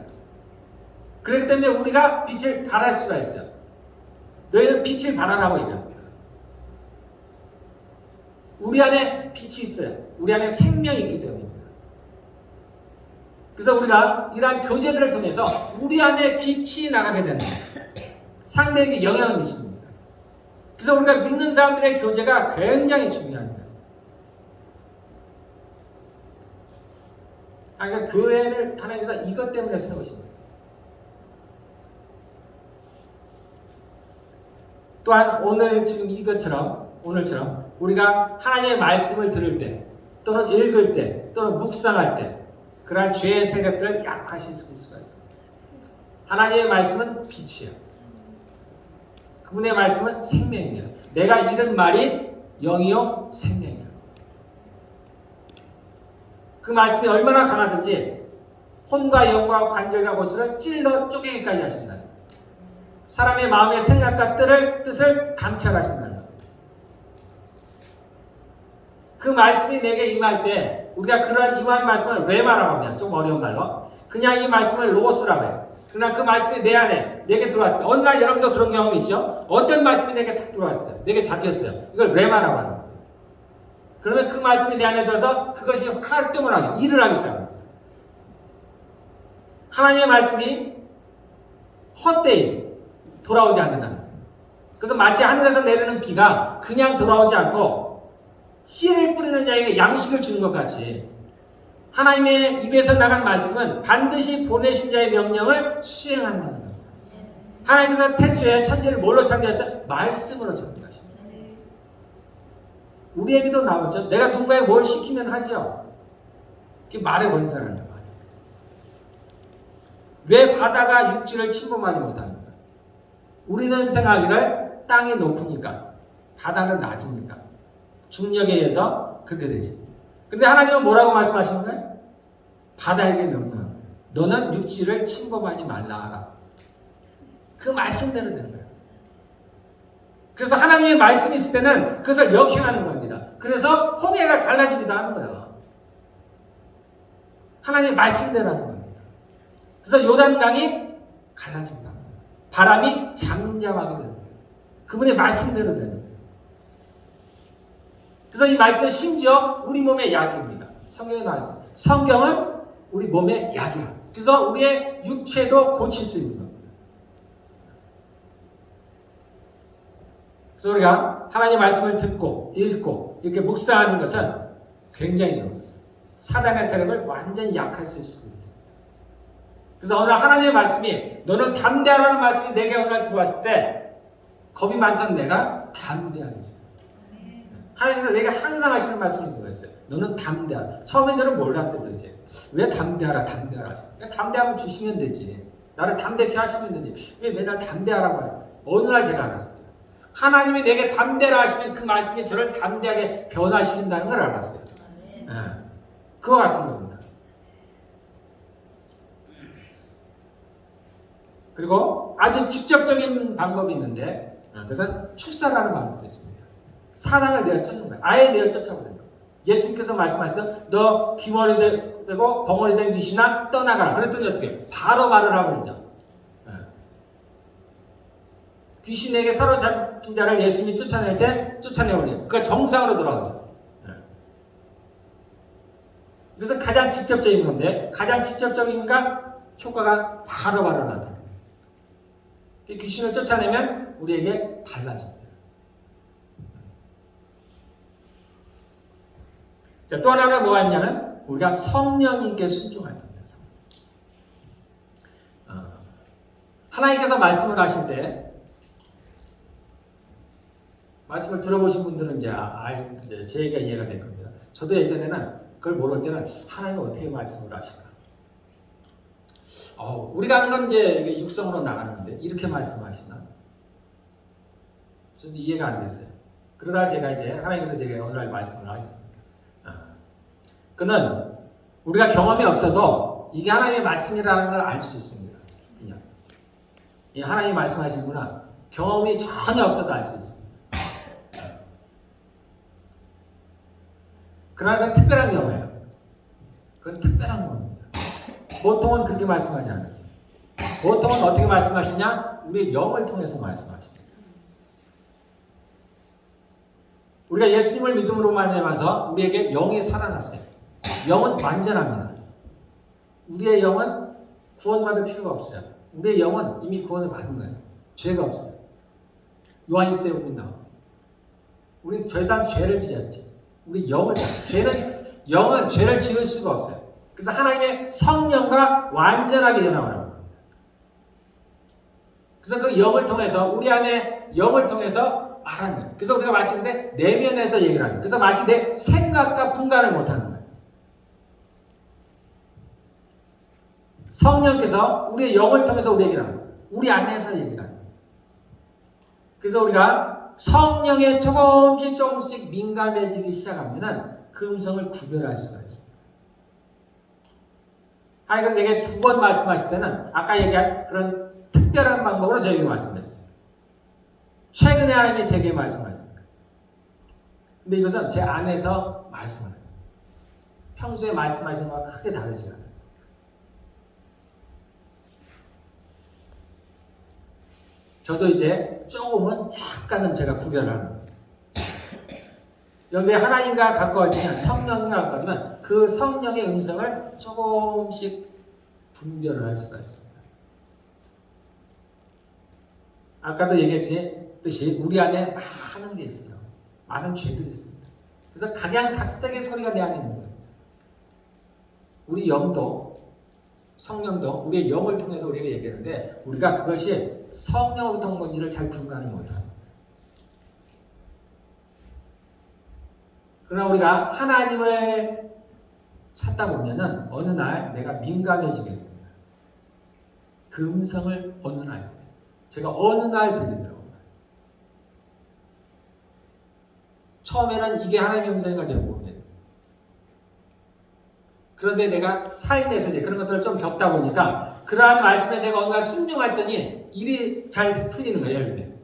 Speaker 1: 그렇기 때문에 우리가 빛을 발할 수가 있어요. 너희는 빛을 발하라고 얘기합니다. 우리 안에 빛이 있어요. 우리 안에 생명이 있기 때문입니다. 그래서 우리가 이러한 교제들을 통해서 우리 안에 빛이 나가게 되는 거예요. 상대에게 영향을 미치는 겁니다. 그래서 우리가 믿는 사람들의 교제가 굉장히 중요한 거예요. 그러니까 교회를 하나님께서 이것 때문에 세우신 거예요. 또한 오늘 지금 오늘처럼 우리가 하나님의 말씀을 들을 때 또는 읽을 때 또는 묵상할 때 그러한 죄의 세력들을 약화시킬 수가 있습니다. 하나님의 말씀은 빛이에요. 그분의 말씀은 생명이에요. 내가 잃은 말이 영이요 생명이에요. 그 말씀이 얼마나 강하든지 혼과 영과 관절과 골수를 찔러 쪼개기까지 하신다. 사람의 마음의 생각과 뜻을 감찰하신다. 그 말씀이 내게 임할 때 우리가 그러한 임한 말씀을 레마라고 하면 좀 어려운 말로 그냥 이 말씀을 로고스라고 해요. 그러나 그 말씀이 내 안에 내게 들어왔을 때 어느 날 여러분도 그런 경험이 있죠? 어떤 말씀이 내게 탁 들어왔어요. 내게 잡혔어요. 이걸 레마라고 하는 거예요. 그러면 그 말씀이 내 안에 들어서 그것이 활동을 하게 일을 하기 시작합니다. 하나님의 말씀이 헛되이 돌아오지 않는다는 거예요. 그래서 마치 하늘에서 내리는 비가 그냥 돌아오지 않고 씨를 뿌리는 자에게 양식을 주는 것 같이 하나님의 입에서 나간 말씀은 반드시 보내신 자의 명령을 수행한다는 겁니다. 하나님께서 태초에 천지를 뭘로 창조했어요? 말씀으로 창조하십니다. 우리에게도 나오죠. 내가 누군가에 뭘 시키면 하죠. 그게 말의 권세라는 거예요. 왜 바다가 육지를 침범하지 못합니까? 우리는 생각하기를 땅이 높으니까 바다는 낮으니까 중력에 의해서 그렇게 되지. 근데 하나님은 뭐라고 말씀하시는 거예요? 바다에게 명령합니다. 너는 육지를 침범하지 말라. 그 말씀대로 되는 거예요. 그래서 하나님의 말씀이 있을 때는 그것을 역행하는 겁니다. 그래서 홍해가 갈라지기도 하는 거예요. 하나님의 말씀대로 하는 겁니다. 그래서 요단강이 갈라진다. 바람이 잠잠하게 되는 거예요. 그분의 말씀대로 되는 거예요. 그래서 이 말씀은 심지어 우리 몸의 약입니다. 성경에 나와 있습니다. 성경은 우리 몸의 약이야. 그래서 우리의 육체도 고칠 수 있는 겁니다. 그래서 우리가 하나님의 말씀을 듣고 읽고 이렇게 묵상하는 것은 굉장히 좋습니다. 사단의 세력을 완전히 약할 수 있습니다. 그래서 오늘 하나님의 말씀이 너는 담대하라는 말씀이 내게 오늘 들어왔을 때 겁이 많던 내가 담대하겠어요. 하나님께서 내가 항상 하시는 말씀이 그거였어요. 너는 담대하라. 처음엔 저는 몰랐어요. 도대체. 왜 담대하라. 담대하면 주시면 되지. 나를 담대케 하시면 되지. 왜 맨날 담대하라고 하죠? 어느 날 제가 알았습니다. 하나님이 내게 담대라 하시면 그 말씀이 저를 담대하게 변화시킨다는 걸 알았어요. 그거 같은 겁니다. 그리고 아주 직접적인 방법이 있는데 그것은 축사라는 방법도 있습니다. 사단을 내어 쫓는 거야. 아예 내어 쫓아버리는 거야. 예수님께서 말씀하시죠. 너 귀머리 되고 벙어리 된 귀신아 떠나가라. 그랬더니 어떻게? 바로 말을 하버리죠. 귀신에게 사로잡힌 자를 예수님이 쫓아낼 때 쫓아내버려요. 그러니까 정상으로 돌아오죠. 그래서 가장 직접적인 건데 가장 직접적이니까 효과가 바로바로 나타납니다. 귀신을 쫓아내면 우리에게 달라집니다. 자, 또 하나는 뭐가 있냐면 우리가 성령님께 순종할 겁니다. 하나님께서 말씀을 하실 때 말씀을 들어보신 분들은 이제 제 얘기가 이해가 될 겁니다. 저도 예전에는 그걸 모를 때는 하나님은 어떻게 말씀을 하실까? 우리가 하는 건 이제 육성으로 나가는 건데 이렇게 말씀하시나? 저도 이해가 안 됐어요. 그러다가 제가 이제 하나님께서 제가 오늘날 말씀을 하셨습니다. 그는 우리가 경험이 없어도 이게 하나님의 말씀이라는 걸 알 수 있습니다. 그냥 이 하나님이 말씀하시는구나. 경험이 전혀 없어도 알 수 있습니다. 그러나 그건 특별한 경우예요. 그건 특별한 경우입니다. 보통은 그렇게 말씀하지 않죠. 보통은 어떻게 말씀하시냐? 우리의 영을 통해서 말씀하십니다. 우리가 예수님을 믿음으로 말미암아서 우리에게 영이 살아났어요. 영은 완전합니다. 우리의 영은 구원받을 필요가 없어요. 우리의 영은 이미 구원을 받은 거예요. 죄가 없어요. 요한일서에 보면 나와요. 우리는 더 이상 죄를 지었지. 우리 영은 영은 죄를 지을 수가 없어요. 그래서 하나님의 성령과 완전하게 연합하라고 합니다. 그래서 그 영을 통해서 우리 안에 영을 통해서 말하는 거예요. 그래서 우리가 마치 내면에서 얘기를 하는 거예요. 그래서 마치 내 생각과 분간을 못하는 거예요. 성령께서 우리의 영을 통해서 우리 얘기를 하는 거예요. 우리 안에서 얘기를 하는 거예요. 그래서 우리가 성령에 조금씩 민감해지기 시작하면 그 음성을 구별할 수가 있습니다. 그래서 내게 2번 말씀하실 때는 아까 얘기한 그런 특별한 방법으로 저에게 말씀드렸어요. 최근에 하나님이 제게 말씀하십니다. 근데 이것은 제 안에서 말씀하죠. 평소에 말씀하시는 것과 크게 다르지 않아요. 저도 이제 조금은 약간은 제가 구별하는 거예요. 그런데 하나님과 가까워지면 성령과 가까워지면 그 성령의 음성을 조금씩 분별을 할 수가 있습니다. 아까도 얘기했듯이 우리 안에 많은 게 있어요. 많은 죄들이 있습니다. 그래서 각양각색의 소리가 내 안에 있는 거예요. 우리 영도 성령도 우리의 영을 통해서 우리가 얘기하는데 우리가 그것이 성령으로부터 온 건지를 잘 분간을 못합니다. 그러나 우리가 하나님을 찾다 보면은 어느 날 내가 민감해지게 됩니다. 그 음성을 어느 날 제가 어느 날 들리더라고요. 처음에는 이게 하나님의 음성인가 잘 모르겠어요. 그런데 내가 삶에서 이제 그런 것들을 좀 겪다 보니까 그러한 말씀에 내가 어느 날 순종했더니 일이 잘 풀리는 거예요. 예를 들면.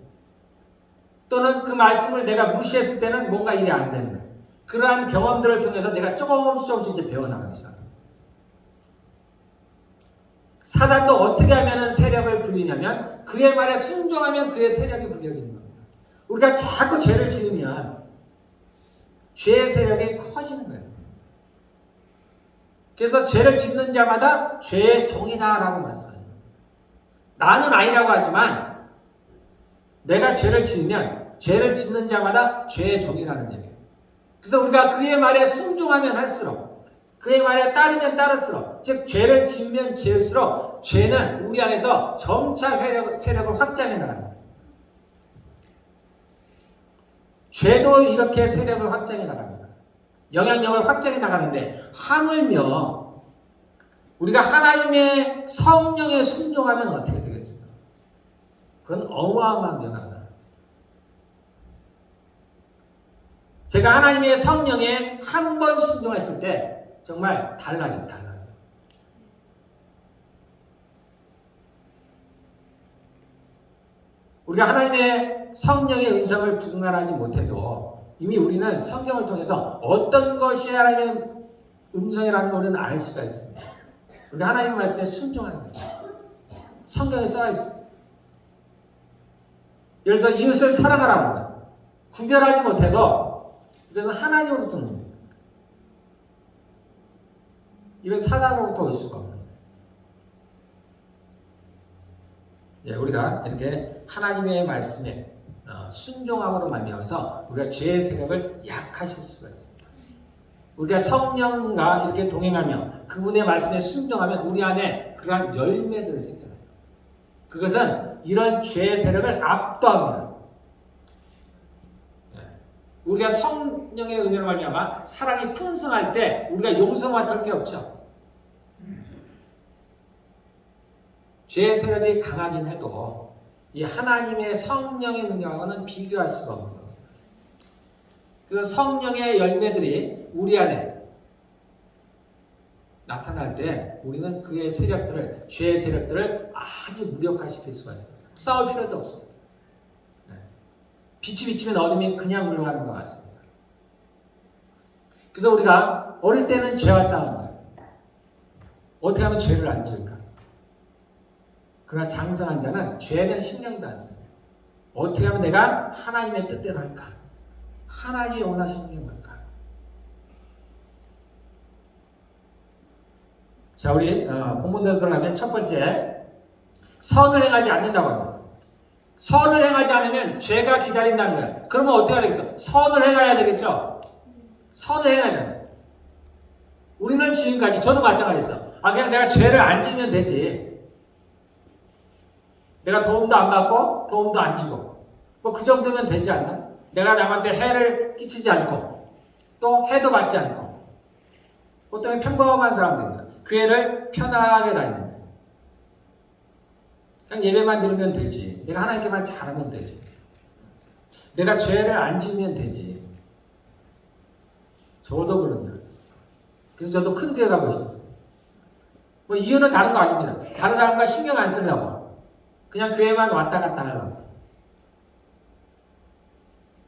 Speaker 1: 또는 그 말씀을 내가 무시했을 때는 뭔가 일이 안 되는 거예요. 그러한 경험들을 통해서 내가 조금씩 이제 배워나가기 시작합니다. 사단도 어떻게 하면 세력을 불리냐면 그의 말에 순종하면 그의 세력이 불려지는 겁니다. 우리가 자꾸 죄를 지으면 죄의 세력이 커지는 거예요. 그래서 죄를 짓는 자마다 죄의 종이다라고 말씀합니다. 나는 아니라고 하지만 내가 죄를 지으면 죄를 짓는 자마다 죄의 종이라는 얘기예요. 그래서 우리가 그의 말에 순종하면 할수록 그의 말에 따르면 따를수록 즉 죄를 지으면 지을수록 죄는 우리 안에서 점차 세력을 확장해 나갑니다. 죄도 이렇게 세력을 확장해 나갑니다. 영향력을 확장해 나가는데 하물며 우리가 하나님의 성령에 순종하면 어떻게 되겠어요? 그건 어마어마한 변화다. 제가 하나님의 성령에 한 번 순종했을 때 정말 달라져요. 우리가 하나님의 성령의 음성을 분간하지 못해도
Speaker 2: 이미 우리는 성경을 통해서 어떤 것이 하나님의 음성이라는 걸 우리는 알 수가 있습니다. 우리가 하나님의 말씀에 순종하는 거예요. 성경에 써 있어요. 예를 들어 이웃을 사랑하라는 거예요. 구별하지 못해도 그래서 하나님으로부터 문제예요. 이건 사단으로부터 올 수가 없는 거예요. 예, 우리가 이렇게 하나님의 말씀에 순종함으로 말미암아서 우리가 죄의 세력을 약하실 수가 있습니다. 우리가 성령과 이렇게 동행하며 그분의 말씀에 순종하면 우리 안에 그러한 열매들을 생겨나요. 그것은 이런 죄의 세력을 압도합니다. 우리가 성령의 은혜로 말미암아 사랑이 풍성할 때 우리가 용서만 할 게 없죠. 죄의 세력이 강하긴 해도 이 하나님의 성령의 능력과는 비교할 수가 없는 겁니다. 그래서 성령의 열매들이 우리 안에 나타날 때 우리는 그의 세력들을, 죄의 세력들을 아주 무력화시킬 수가 있습니다. 싸울 필요도 없어요. 빛이 비치면 어둠이 그냥 물러가는 것 같습니다. 그래서 우리가 어릴 때는 죄와 싸우는 거예요. 어떻게 하면 죄를 안 지을까? 그러나 장성한 자는 죄는 신경도 안 씁니다. 어떻게 하면 내가 하나님의 뜻대로 할까? 하나님이 원하시는 게 뭘까? 자, 우리 본문대로 들어가면 첫 번째, 선을 행하지 않는다고 합니다. 선을 행하지 않으면 죄가 기다린다는 거예요. 그러면 어떻게 해야 되겠어? 선을 행해야 되겠죠? 선을 행해야 돼요. 우리는 지금까지, 저도 마찬가지였어. 그냥 내가 죄를 안 지면 되지. 내가 도움도 안 받고 도움도 안 주고 뭐 그 정도면 되지 않나? 내가 남한테 해를 끼치지 않고 또 해도 받지 않고 보통 평범한 사람들입니다. 교회를 편하게 다닙니다. 그냥 예배만 들으면 되지. 내가 하나님께만 잘하면 되지. 내가 죄를 안 지으면 되지. 저도 그런 거죠. 그래서 저도 큰 교회 가고 싶었어요. 뭐 이유는 다른 거 아닙니다. 다른 사람과 신경 안 쓰려고. 그냥 교회만 왔다 갔다 하려고.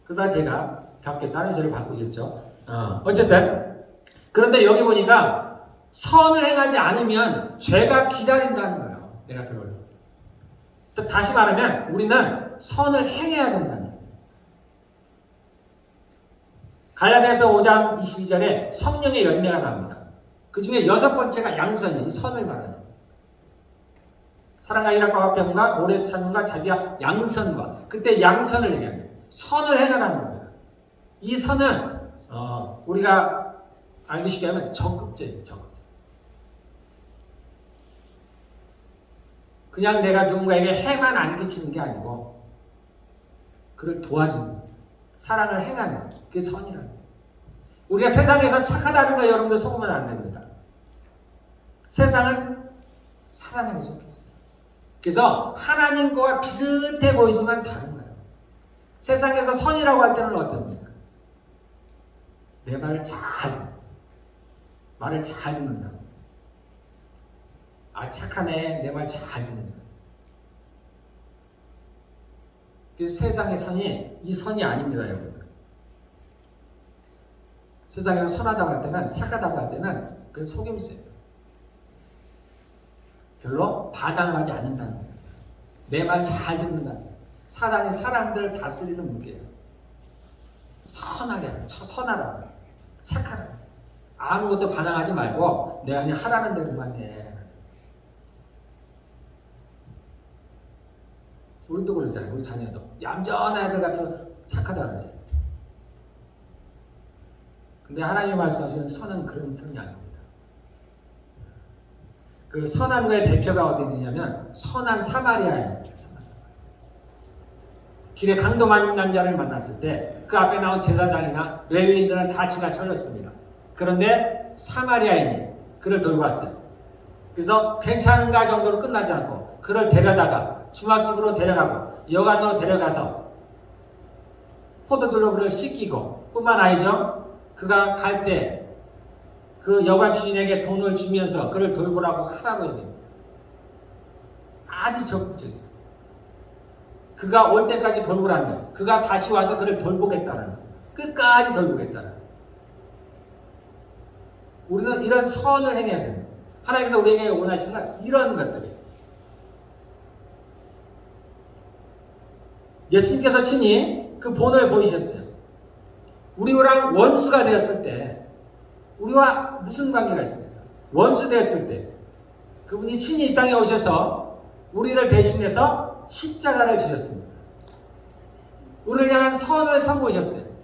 Speaker 2: 그러다 제가 밖에서 하나님 저를 바꾸셨죠. 어쨌든 그런데 여기 보니까 선을 행하지 않으면 죄가 기다린다는 거예요. 내가 들어요. 다시 말하면 우리는 선을 행해야 된다는 거예요. 갈라디아서 5장 22절에 성령의 열매가 나옵니다. 그 중에 6번째가 양선이에요. 이 선을 말하는 거예요. 사랑과 일합과 화평과 오래 참음과 자비와 양선과 그때 양선을 얘기합니다. 선을 행하라는 겁니다. 이 선은 우리가 알기 쉽게 하면 적극적이에요. 적극적. 그냥 내가 누군가에게 해만 안 끼치는 게 아니고 그를 도와주는 사랑을 행하는 그게 선이라는 거예요. 우리가 세상에서 착하다는 거 여러분들 속으면 안 됩니다. 세상은 사랑하는 게 좋겠어요. 그래서 하나님과 비슷해 보이지만 다른 거예요. 세상에서 선이라고 할 때는 어떻습니까? 내 말을 잘 듣는, 말을 잘 듣는 사람. 착하네, 내 말 잘 듣는 거예요. 그래서 세상의 선이 이 선이 아닙니다, 여러분. 세상에서 선하다고 할 때는, 착하다고 할 때는 그건 속임수예요. 별로 바당을 하지 않는다는 거예요. 내 말 잘 듣는다는 거예요. 사단이 사람들을 다스리는 무게예요. 선하게, 선하라, 착하라. 아무것도 반항하지 말고 내가 그냥 하라는 대로만 해. 우리도 그러잖아요. 우리 자녀도 얌전한 애들 같아서 착하다 그러죠. 근데 하나님이 말씀하시는 선은 그런 선이 아닙니다. 그 선한 거의 대표가 어디 있느냐면 선한 사마리아인입니다. 길에 강도 만난 자를 만났을 때 그 앞에 나온 제사장이나 레위인들은 다 지나쳐졌습니다. 그런데 사마리아인이 그를 돌봤어요. 그래서 괜찮은가 정도로 끝나지 않고 그를 데려다가 주막집으로 데려가고 여관으로 데려가서 포도들로 그를 씻기고 뿐만 아니죠. 그가 갈 때 그 여관 주인에게 돈을 주면서 그를 돌보라고 하라고 얘기합니다. 아주 적극적이죠. 그가 올 때까지 돌보라는 거예요. 그가 다시 와서 그를 돌보겠다는 거예요. 끝까지 돌보겠다는. 우리는 이런 선을 행해야 됩니다. 하나님께서 우리에게 원하시는 건 이런 것들이에요. 예수님께서 친히 그 본을 보이셨어요. 우리랑 원수가 되었을 때 우리와 무슨 관계가 있습니까? 원수 되었을 때 그분이 친히 이 땅에 오셔서 우리를 대신해서 십자가를 지셨습니다. 우리를 향한 선을 선보이셨어요.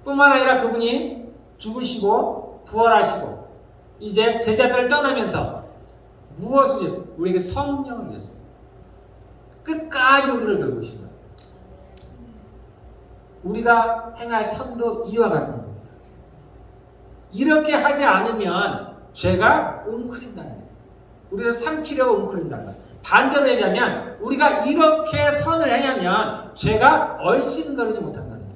Speaker 2: 뿐만 아니라 그분이 죽으시고 부활하시고 이제 제자들을 떠나면서 무엇을 주셨어요? 우리에게 성령을 주셨어요. 끝까지 우리를 돌보신 거예요. 우리가 행할 선도 이와 같은 겁니다. 이렇게 하지 않으면 죄가 웅크린다는 거예요. 우리를 삼키려고 웅크린다는 거예요. 반대로 얘기하면 우리가 이렇게 선을 행하면 죄가 얼씬거리지 못한다는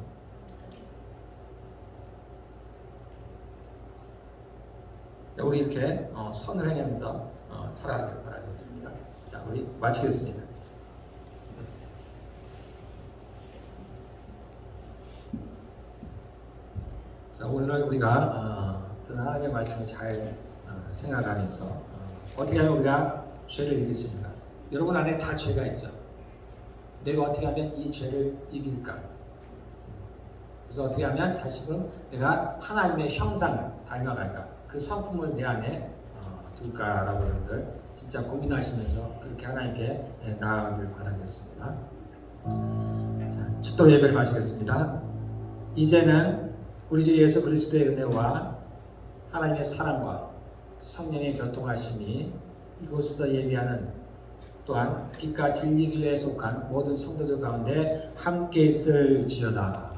Speaker 2: 거예요. 우리 이렇게 선을 행하면서 살아가길 바라겠습니다. 자, 우리 마치겠습니다. 자, 오늘 우리가 하나님의 말씀을 잘 생각하면서 어떻게 하면 우리가 죄를 이길 수 있는가? 여러분 안에 다 죄가 있죠. 내가 어떻게 하면 이 죄를 이길까? 그래서 어떻게 하면 다시금 내가 하나님의 형상을 닮아갈까? 그 성품을 내 안에 둘까라고 여러분들 진짜 고민하시면서 그렇게 하나님께 나아가길 바라겠습니다. 자, 축도 예배를 마치겠습니다. 이제는 우리 주 예수 그리스도의 은혜와 하나님의 사랑과 성령의 교통하심이 이곳에서 예비하는 또한 빛과 진리 교회에 속한 모든 성도들 가운데 함께 있을지어다.